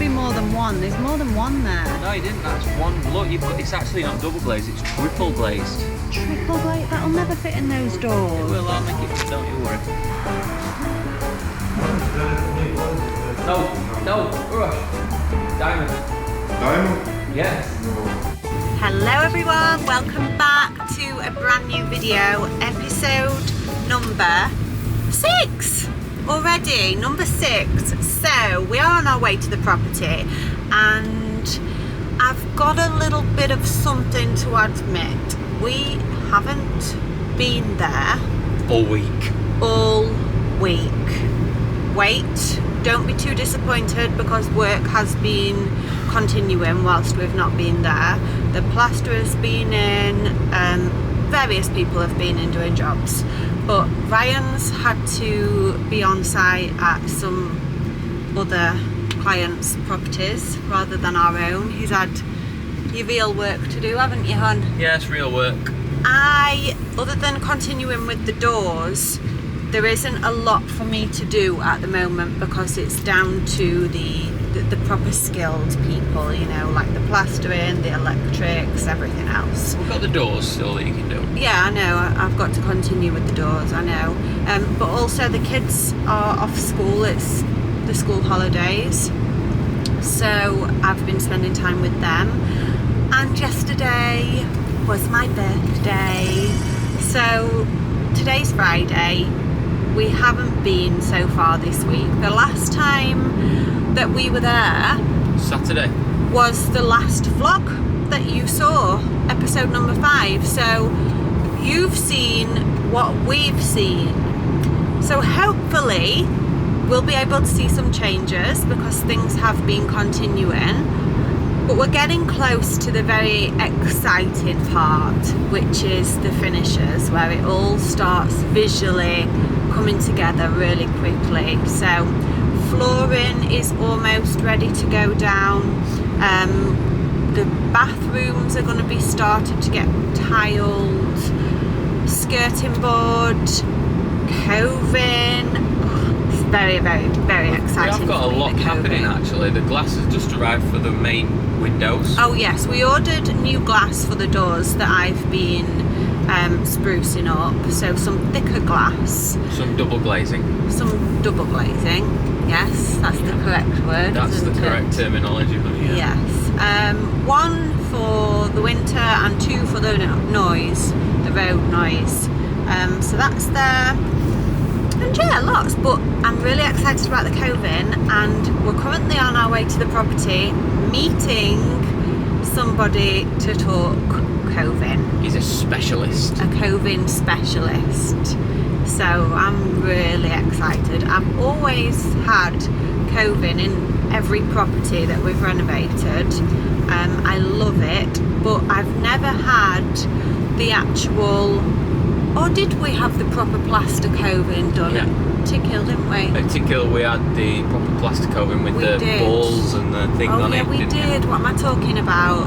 be more than one. There's more than one there. No, you didn't. That's one. Look, it's actually not double glazed. It's triple glazed. Triple glazed? That'll never fit in those doors. Well, I'll make it fit, don't you worry. No, Diamond. Diamond? Yes. Hello everyone, welcome back to a brand new video, episode number 6 already, number 6. So we are on our way to the property and I've got a little bit of something to admit. We haven't been there All week. Wait, don't be too disappointed because work has been continuing whilst we've not been there. The plasterer's been in, various people have been in doing jobs, but Ryan's had to be on site at some other clients' properties rather than our own. He's had your real work to do, haven't you, hon? Yes, real work. Other than continuing with the doors, there isn't a lot for me to do at the moment because it's down to the proper skilled people, you know, like the plastering, the electrics, everything else. We've got the doors still that you can do. Yeah, I know, I've got to continue with the doors, I know. But also the kids are off school, it's the school holidays. So I've been spending time with them. And yesterday was my birthday. So today's Friday. We haven't been so far this week. The last time that we were there Saturday was the last vlog that you saw, episode number 5. So you've seen what we've seen. So hopefully we'll be able to see some changes because things have been continuing. But we're getting close to the very exciting part, which is the finishes, where it all starts visually coming together really quickly. So flooring is almost ready to go down. The bathrooms are going to be started to get tiled. Skirting board, coving. It's very, very, very exciting. We've got a lot happening actually. The glass has just arrived for the main windows. Oh yes, we ordered new glass for the doors that I've been sprucing up. So some thicker glass. Some double glazing. Yes, that's the correct word. That's the correct terminology. Yeah. Yes. 1 for the winter and 2 for the noise, the road noise. So that's there. And yeah, lots, but I'm really excited about the coving and we're currently on our way to the property meeting somebody to talk coving. He's a specialist. A coving specialist. So I'm really excited. I've always had coving in every property that we've renovated. I love it, but I've never had the actual... Or did we have the proper plaster coving done at Tickhill, didn't we? At Tickhill we had the proper plaster coving with the balls and the thing on it. Oh yeah, we did. What am I talking about?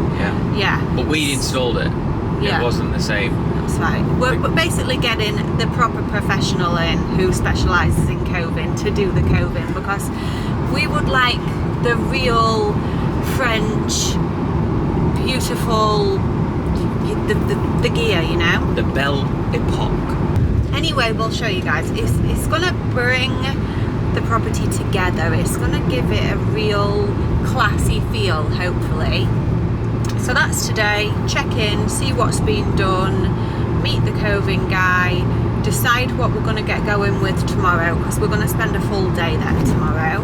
Yeah. But we installed it. Yeah. It wasn't the same. That's right. We're basically getting the proper professional in who specialises in coving to do the coving because we would like the real French, beautiful, the gear, you know? The Belle Epoque. Anyway, we'll show you guys. It's going to bring the property together. It's going to give it a real classy feel, hopefully. So that's today. Check in, see what's been done, meet the coving guy, decide what we're going to get going with tomorrow because we're going to spend a full day there tomorrow,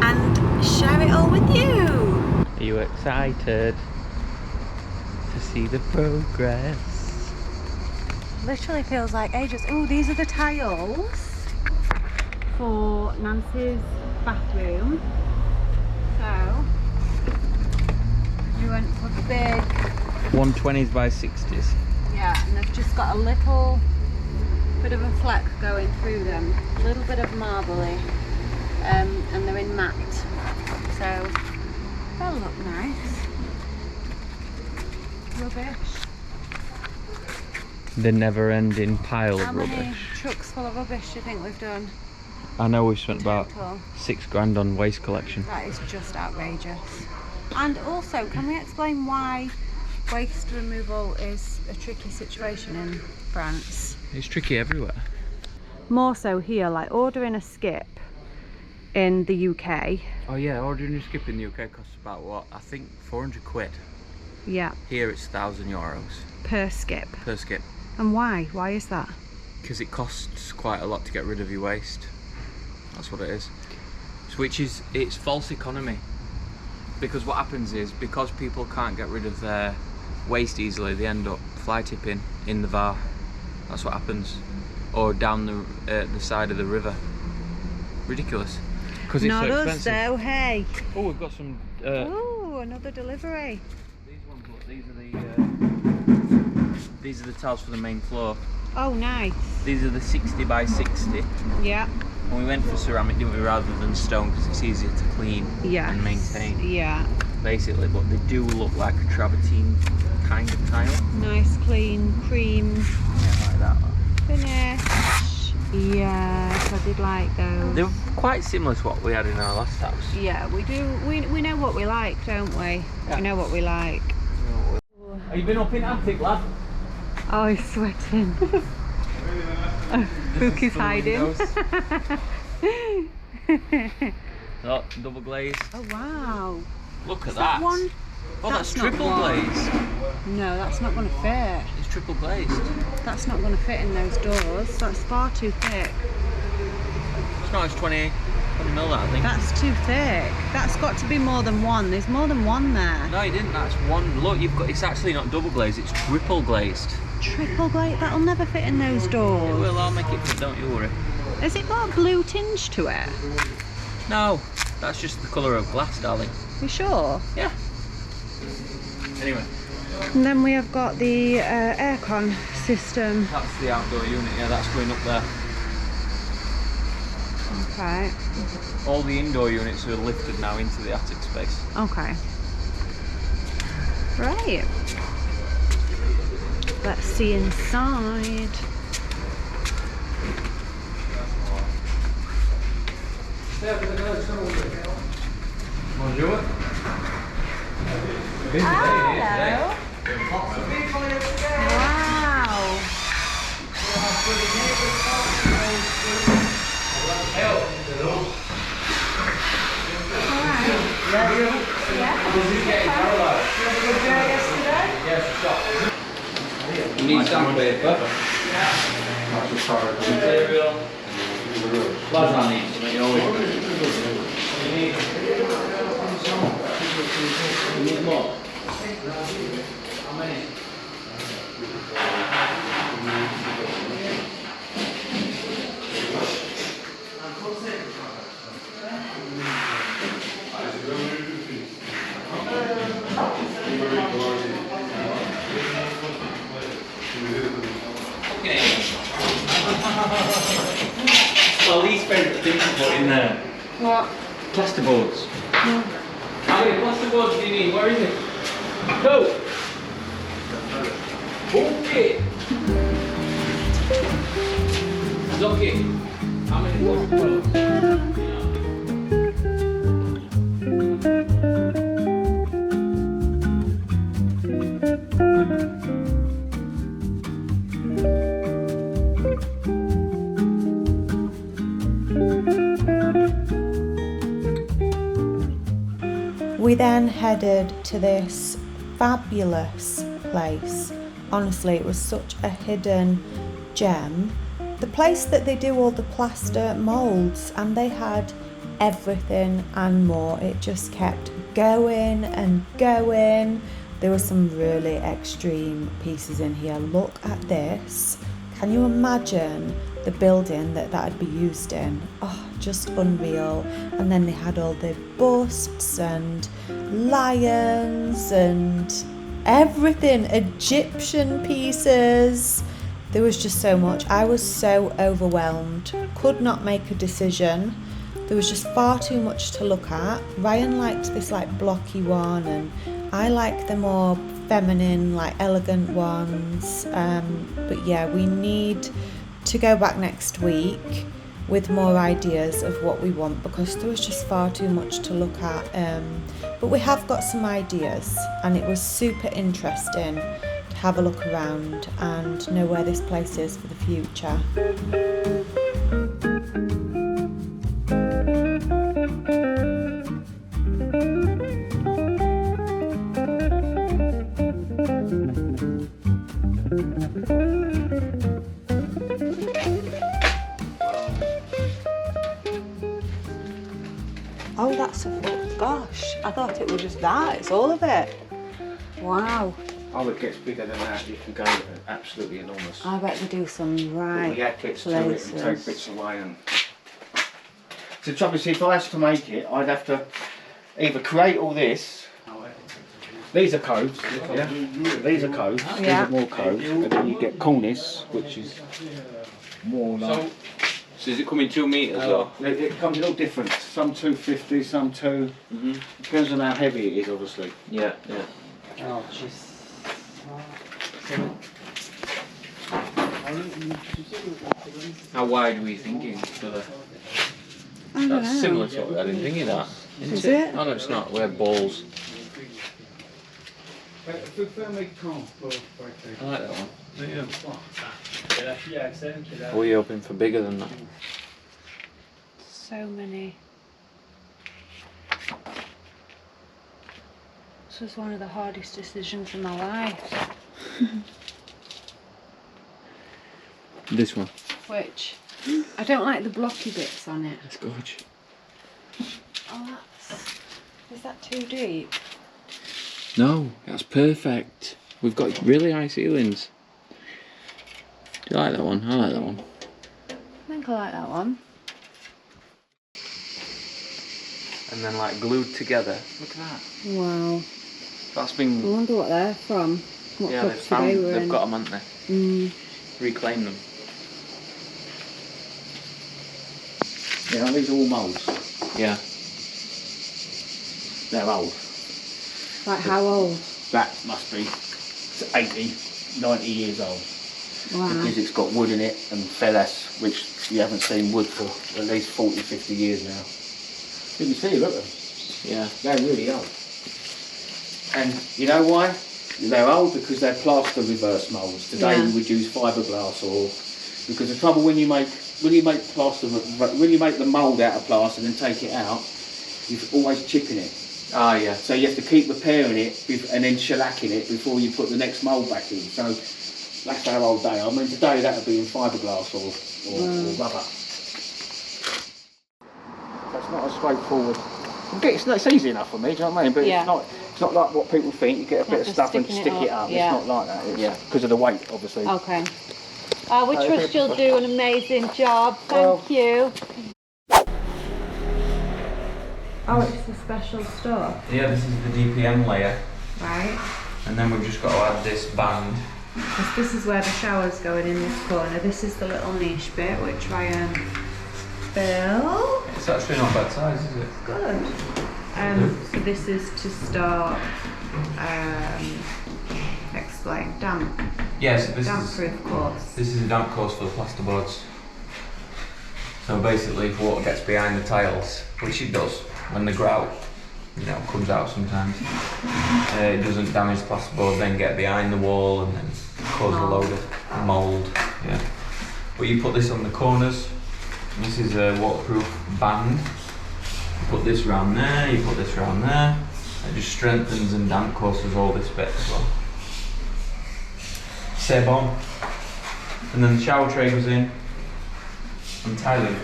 and share it all with you. Are you excited to see the progress? Literally feels like ages. Oh, these are the tiles for Nancy's bathroom. So we went for big 120s by 60s. Yeah, and they've just got a little bit of a fleck going through them, a little bit of marbly, and they're in matte, so they'll look nice. Rubbish. The never-ending pile How of many rubbish. trucks full of rubbish do you think we've done? I know we've spent about Total. £6,000 on waste collection. That is just outrageous. And also, can we explain why waste removal is a tricky situation in France? It's tricky everywhere. More so here, like ordering a skip in the UK. Oh yeah, ordering a skip in the UK costs about what? I think 400 quid. Yeah. Here it's €1,000 Per skip. per skip. And why? Why is that? Because it costs quite a lot to get rid of your waste. That's what it is. Which is, it's false economy. Because what happens is, because people can't get rid of their waste easily, they end up fly tipping in the Var. That's what happens. Or down the side of the river. Ridiculous. Because it's Not so us expensive. though, hey. Oh, we've got some. Oh, another delivery. These ones, look, these are the tiles for the main floor. Oh, nice. These are the 60 by 60. Yeah. And we went for ceramic, didn't we, rather than stone, because it's easier to clean and maintain. Yeah. Basically, but they do look like a travertine kind of tile. Nice, clean, cream Yeah, like that. finish. Yes, I did like those. They're quite similar to what we had in our last house. Yeah, we do. We know what we like, don't we? Yeah. We know what we like. Have you been up in Attic, lad? Oh, he's sweating. Book is hiding. Oh, double glaze. Oh wow. Look at Is that one? Oh, that's not triple one. glazed. No, that's not going to fit. It's triple glazed. That's not going to fit in those doors. That's far too thick. It's not, it's 20 mil, that, I think. That's too thick. That's got to be more than one. There's more than one there. No, you didn't. That's one. Look, you've got. It's actually not double glazed. It's triple glazed. Triple glazed? That'll never fit in those It doors. will. I'll make it fit. Don't you worry. Has it got a blue tinge to it? No, that's just the colour of glass, darling. You sure? Yeah. Anyway, And then we have got the aircon system. that's the outdoor unit. Yeah, that's going up there. Okay. All the indoor units are lifted now into the attic space. Okay. Right. Let's see inside. Bonjour. Hello. Wow. You need sandpaper. Material. Plasma needs to be always. You need more. How many? Okay. My least favourite thing to put in there. What? Plasterboards. No. How many plasterboards do you need? Where is it? Go! Okay. Okay. How many plasterboards? We then headed to this fabulous place. Honestly, it was such a hidden gem. The place that they do all the plaster moulds, and they had everything and more. It just kept going and going. There were some really extreme pieces in here. Look at this. Can you imagine the building that'd be used in? Oh, just unreal. And then they had all the busts and lions and everything, Egyptian pieces. There was just so much. I was so overwhelmed, could not make a decision. There was just far too much to look at. Ryan liked this like blocky one, and I like the more feminine, like elegant ones. But yeah, we need to go back next week with more ideas of what we want, because there was just far too much to look at. But we have got some ideas, and it was super interesting to have a look around and know where this place is for the future. Oh, that's a foot. Gosh, I thought it was just that. It's all of it. Wow. Oh, it gets bigger than that. You can go absolutely enormous. I bet they do some right We add bits to places. it and take bits away. And so the trouble is, if I was to make it, I'd have to either create all this. These are coves, yeah. These are coves. Yeah. These are more coves, and then you get cornice, which is more like. So does it come in 2 metres or? It comes in all different. Some 250, some 2. Depends on how heavy it is, obviously. Yeah, yeah. Oh, jeez. How wide were you thinking for the? I don't That's know. similar to what we had in thingy, that. Isn't Is it? Oh no, it's not. We had balls. I like that one. Or were you hoping for bigger than that? So many. This was one of the hardest decisions in my life. This one. Which, I don't like the blocky bits on it. That's gorgeous. Oh, is that too deep? No, that's perfect. We've got really high ceilings. Do you like that one? I like that one. I think I like that one. And then like glued together. Look at that. Wow. That's I been. wonder what they're from. What Yeah, they've property found. they were They've in. got them, haven't they? Reclaim them. Yeah, these are all moulds. Yeah. They're old. Like how old? That must be 80, 90 years old. Wow. Because it's got wood in it and feathers, which you haven't seen wood for at least 40, 50 years now. You can see, look at them. Yeah. They're really old. And you know why? They're old because they're plaster reverse moulds. Today Yeah. we would use fiberglass, or because the trouble when you make plaster, when you make the mould out of plaster and then take it out, you're always chipping it. Ah, yeah. So you have to keep repairing it and then shellacking it before you put the next mould back in. So that's our old day. I mean, today that would be in fiberglass or rubber. That's not as straightforward. It's easy enough for me, do you know what I mean? But Yeah. it's not like what people think. You get a bit of just stuff and sticking stick it it up. up. Yeah. It's not like that. It's because of the weight, obviously. Okay. We trust you'll do an amazing job. Thank you. Oh, it's the special stuff, Yeah, this is the DPM layer. right? And then we've just got to add this band. This is where the shower's going in this corner. This is the little niche bit which Ryan built. It's actually not bad size, is it? Good. So this is to start explain damp Yes, this damp is proof course. this is a damp course for the plasterboards. So basically, if water gets behind the tiles, which it does when the grout, comes out sometimes, it doesn't damage the plasterboard, then get behind the wall and then cause a load of mould. Yeah. But you put this on the corners. This is a waterproof band. You put this around there. You put this around there. It just strengthens and damp courses all this bit as well. C'est bon. And then the shower tray goes in. And tiling.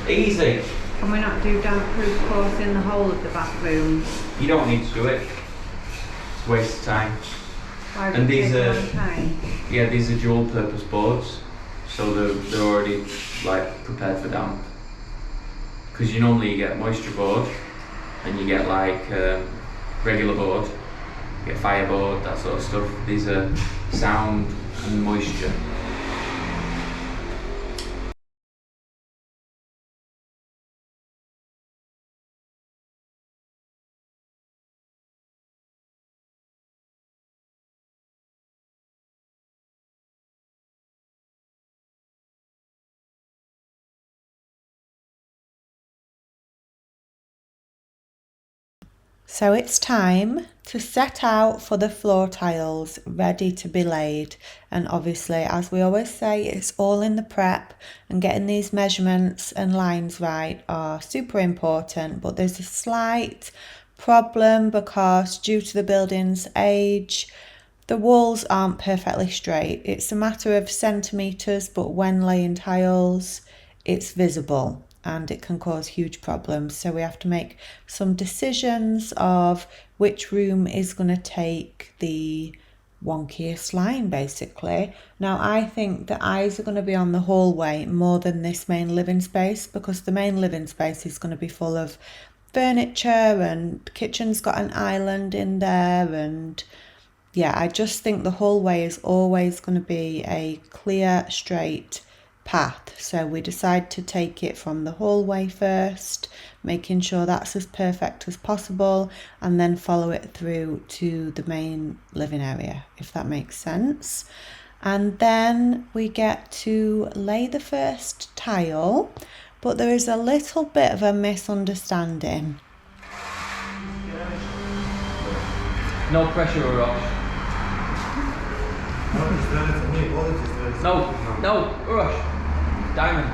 Easy. Can we not do damp proof course in the whole of the bathroom? You don't need to do it. It's a waste of time. Why would And it these take a are- long time? Yeah, these are dual purpose boards. So they're already like prepared for damp. Because you normally get moisture board and you get like regular board, you get fireboard, that sort of stuff. These are sound and moisture. So it's time to set out for the floor tiles ready to be laid. And obviously, as we always say, it's all in the prep, and getting these measurements and lines right are super important. But there's a slight problem because due to the building's age, the walls aren't perfectly straight. It's a matter of centimetres, but when laying tiles, it's visible and it can cause huge problems. So we have to make some decisions of which room is going to take the wonkiest line, basically. Now, I think the eyes are going to be on the hallway more than this main living space, because the main living space is going to be full of furniture, and the kitchen's got an island in there, and yeah, I just think the hallway is always going to be a clear, straight path. So we decide to take it from the hallway first, making sure that's as perfect as possible, and then follow it through to the main living area, if that makes sense. And then we get to lay the first tile, but there is a little bit of a misunderstanding. No pressure, Rush. No, Rush. Diamond.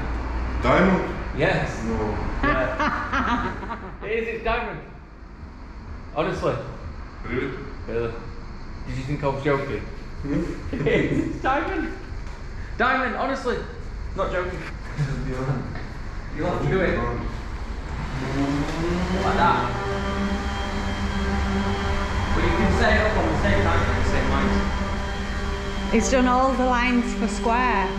Diamond? Yes. No. Yeah. It's diamond. Honestly. Really? Really. Did you think I was joking? Hmm? It's diamond. Diamond, honestly. Not joking. You want to do it? Like that. But you can set it up on the same time at the same lines. He's done all the lines for square.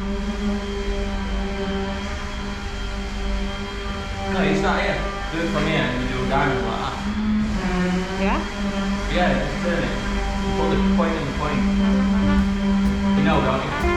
No, you start here. Do it from here and you do a diamond like that. Yeah? Yeah, just turn it. Put the point in the point. You know, don't you?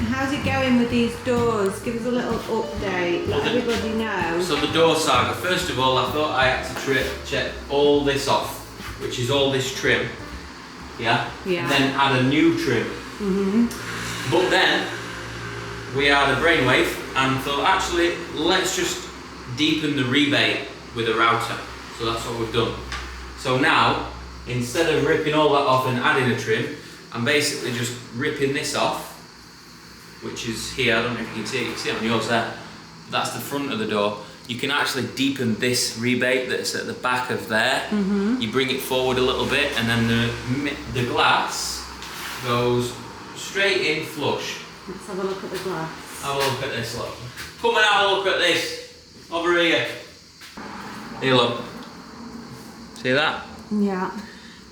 How's it going with these doors? Give us a little update, let everybody know. So the door saga, first of all, I thought I had to check all this off, which is all this trim, yeah? And then add a new trim. But then we had a brainwave and thought, actually, let's just deepen the rebate with a router. So that's what we've done. So now, instead of ripping all that off and adding a trim, I'm basically just ripping this off, which is here. I don't know if you can see it on yours there. that's the front of the door. You can actually deepen this rebate that's at the back of there. You bring it forward a little bit, and then the glass goes straight in flush. Let's have a look at the glass. Have a look at this, look. Come and have a look at this. Over here. Here, look. See that? Yeah.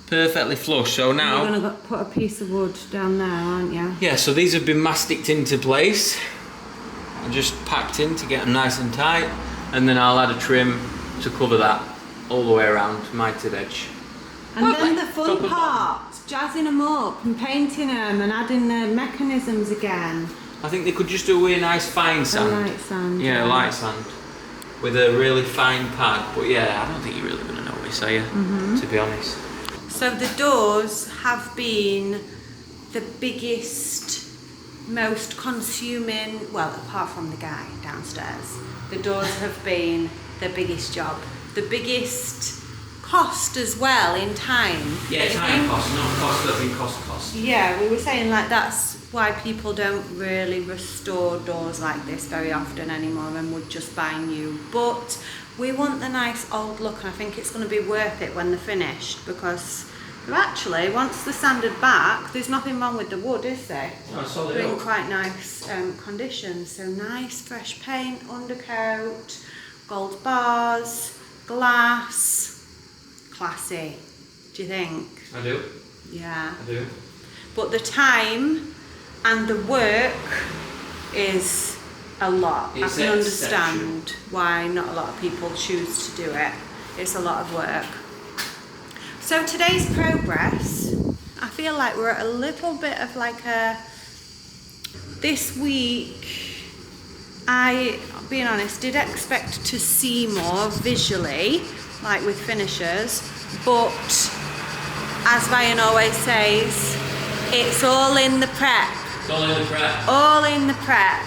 Perfectly flush. So now... You're going to put a piece of wood down there, aren't you? Yeah, so these have been masticed into place. And just packed in to get them nice and tight. And then I'll add a trim to cover that all the way around, mitered edge. And then the fun part, jazzing them up and painting them and adding the mechanisms again. I think they could just do a nice fine sand. A light sand. Yeah, light sand. With a really fine pad. But yeah, I don't think you're really going to notice, are you? To be honest. So the doors have been the biggest, most consuming, well, apart from the guy downstairs, the doors have been the biggest job. The biggest cost as well in time. Yeah, time cost, not cost that we cost. Yeah, we were saying like that's why people don't really restore doors like this very often anymore and would just buy new. But we want the nice old look, and I think it's going to be worth it when they're finished, because they're actually, once they're sanded back, there's nothing wrong with the wood, is there? No, it's solid they're in oak. quite nice condition. So nice fresh paint, undercoat, gold bars, glass. Classy, do you think? I do. Yeah. I do. But the time and the work is a lot. It's I can understand why not a lot of people choose to do it. It's a lot of work. So today's progress, I feel like we're at a little bit of like a... This week, being honest, did expect to see more visually, like with finishers, but as Ryan always says, it's all in the prep. It's all in the prep. All in the prep.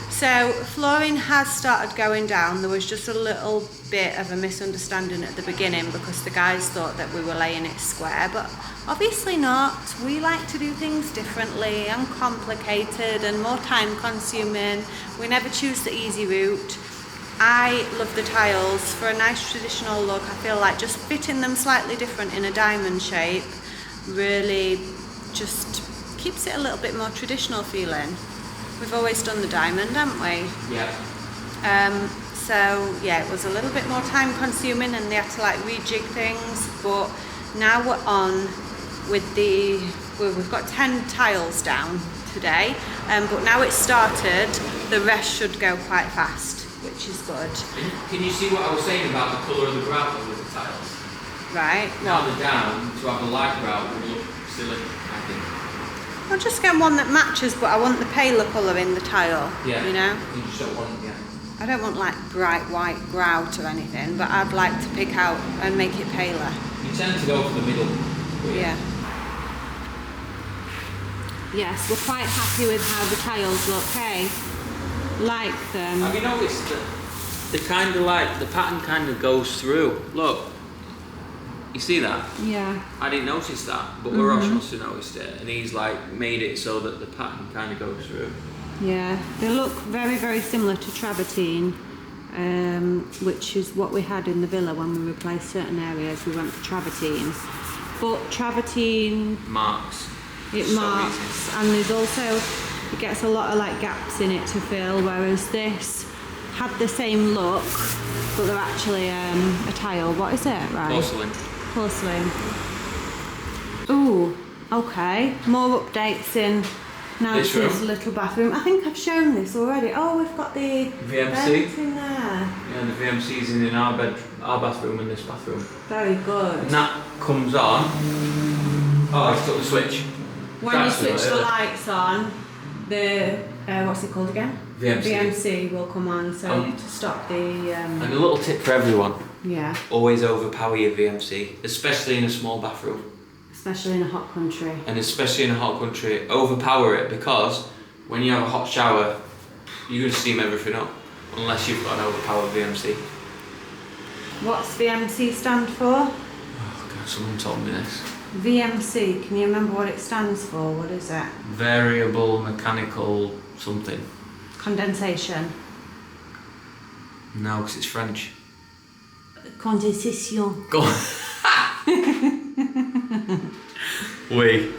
So flooring has started going down. There was just a little bit of a misunderstanding at the beginning because the guys thought that we were laying it square, but obviously not. We like to do things differently and complicated and more time consuming. We never choose the easy route. I love the tiles. For a nice traditional look, I feel like just fitting them slightly different in a diamond shape really just keeps it a little bit more traditional feeling. We've always done the diamond, haven't we? Yeah. So yeah, it was a little bit more time consuming and they had to like rejig things, but now we're on with we've got 10 tiles down today, but now it's started, the rest should go quite fast, which is good. Can you see what I was saying about the colour of the grout with the tiles? Right. Now they're down, to have a light grout would look silly, I think. I'll just get one that matches, but I want the paler colour in the tile, Yeah. you know? You just don't want, yeah. I don't want like bright white grout or anything, but I'd like to pick out and make it paler. You tend to go for the middle. Yeah. Yes, we're quite happy with how the tiles look, hey? Like them. Have you noticed that the kind of like, the pattern kind of goes through? Look. You see that? Yeah. I didn't notice that, but Ross must have noticed it, and he's like made it so that the pattern kind of goes through. Yeah, they look very, very similar to travertine, which is what we had in the villa when we replaced certain areas. We went for travertine, but travertine Marks. it So marks, easy. and there's also it gets a lot of like gaps in it to fill, whereas this had the same look, but they're actually a tile. What is it? Right. Porcelain. Porcelain. Ooh, okay. More updates in This Nancy's room? little bathroom. I think I've shown this already. Oh, we've got the VMC. vents in there. Yeah, the VMC's in our bathroom and this bathroom. Very good. And that comes on. Oh, I took the switch. When you That's switch the early. lights on, the what's it called again? VMC. VMC will come on, so to stop the And a little tip for everyone: yeah, always overpower your VMC, especially in a small bathroom. especially in a hot country. And especially in a hot country, overpower it, because when you have a hot shower, you're going to steam everything up, unless you've got an overpowered VMC. What's VMC stand for? Oh God, someone told me this. VMC, can you remember what it stands for? What is it? Variable mechanical something. Condensation. No, because it's French. Condensation. Go on. Oui.